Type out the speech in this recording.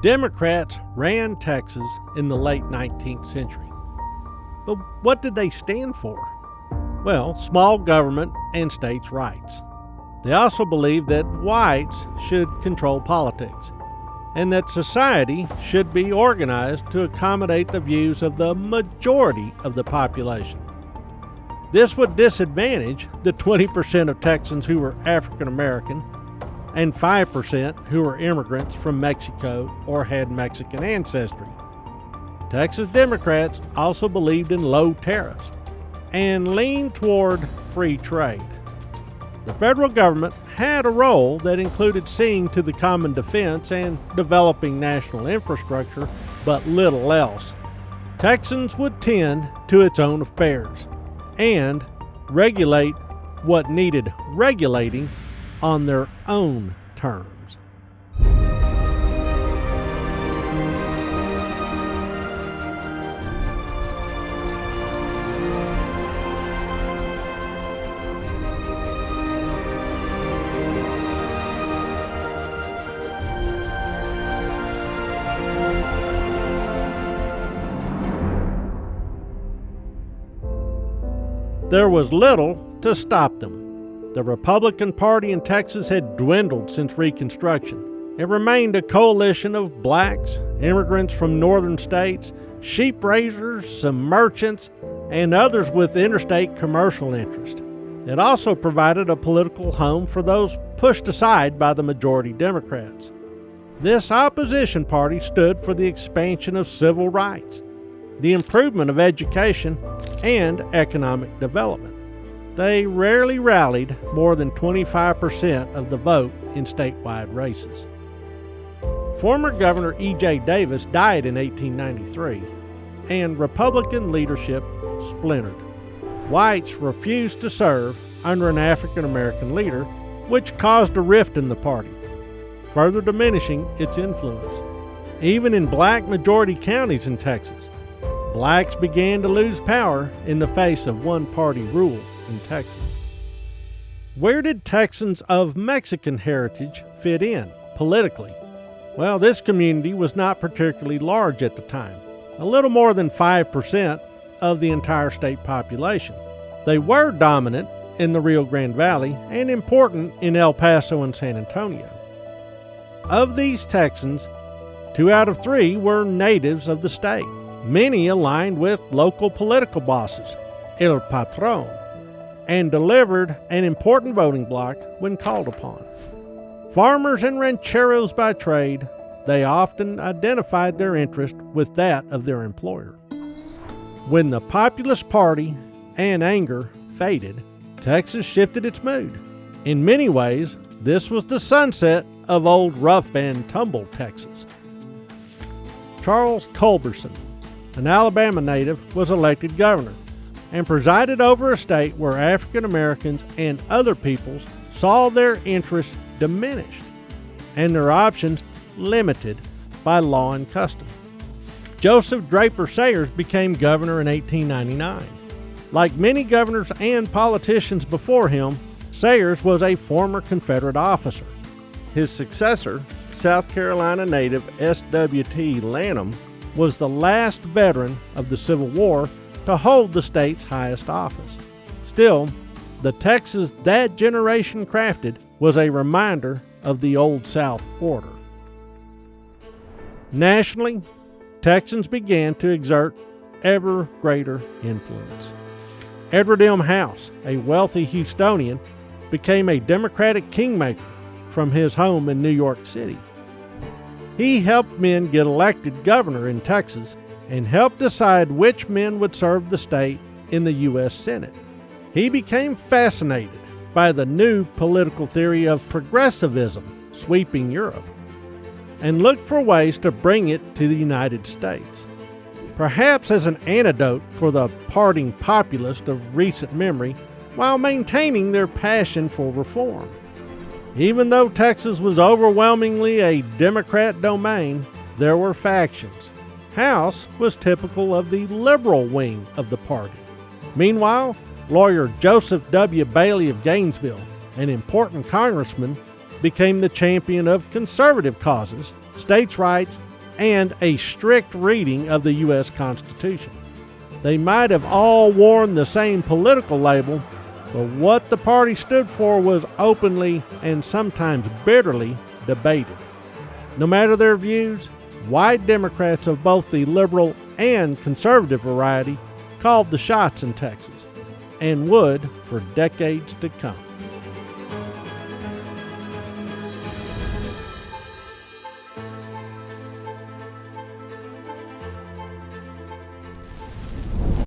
Democrats ran Texas in the late 19th century. But what did they stand for? Well, small government and states' rights. They also believed that whites should control politics, and that society should be organized to accommodate the views of the majority of the population. This would disadvantage the 20% of Texans who were African American and 5% who were immigrants from Mexico or had Mexican ancestry. Texas Democrats also believed in low tariffs and leaned toward free trade. The federal government had a role that included seeing to the common defense and developing national infrastructure, but little else. Texans would tend to its own affairs and regulate what needed regulating on their own terms. There was little to stop them. The Republican Party in Texas had dwindled since Reconstruction. It remained a coalition of blacks, immigrants from northern states, sheep raisers, some merchants, and others with interstate commercial interest. It also provided a political home for those pushed aside by the majority Democrats. This opposition party stood for the expansion of civil rights, the improvement of education, and economic development. They rarely rallied more than 25% of the vote in statewide races. Former Governor E.J. Davis died in 1893, and Republican leadership splintered. Whites refused to serve under an African American leader, which caused a rift in the party, further diminishing its influence. Even in black majority counties in Texas, blacks began to lose power in the face of one-party rule in Texas. Where did Texans of Mexican heritage fit in politically? Well, this community was not particularly large at the time, a little more than 5% of the entire state population. They were dominant in the Rio Grande Valley and important in El Paso and San Antonio. Of these Texans, 2 out of 3 were natives of the state. Many aligned with local political bosses, El Patron, and delivered an important voting bloc when called upon. Farmers and rancheros by trade, they often identified their interest with that of their employer. When the Populist Party and anger faded, Texas shifted its mood. In many ways, this was the sunset of old rough and tumble Texas. Charles Culberson, an Alabama native, was elected governor and presided over a state where African Americans and other peoples saw their interests diminished and their options limited by law and custom. Joseph Draper Sayers became governor in 1899. Like many governors and politicians before him, Sayers was a former Confederate officer. His successor, South Carolina native S.W.T. Lanham, was the last veteran of the Civil War to hold the state's highest office. Still, the Texas that generation crafted was a reminder of the Old South order. Nationally, Texans began to exert ever greater influence. Edward M. House, a wealthy Houstonian, became a Democratic kingmaker from his home in New York City. He helped men get elected governor in Texas and helped decide which men would serve the state in the U.S. Senate. He became fascinated by the new political theory of progressivism sweeping Europe and looked for ways to bring it to the United States. Perhaps as an antidote for the parting populist of recent memory while maintaining their passion for reform. Even though Texas was overwhelmingly a Democrat domain, there were factions. House was typical of the liberal wing of the party. Meanwhile, lawyer Joseph W. Bailey of Gainesville, an important congressman, became the champion of conservative causes, states' rights, and a strict reading of the U.S. Constitution. They might have all worn the same political label, but what the party stood for was openly and sometimes bitterly debated. No matter their views, white Democrats of both the liberal and conservative variety called the shots in Texas, and would for decades to come.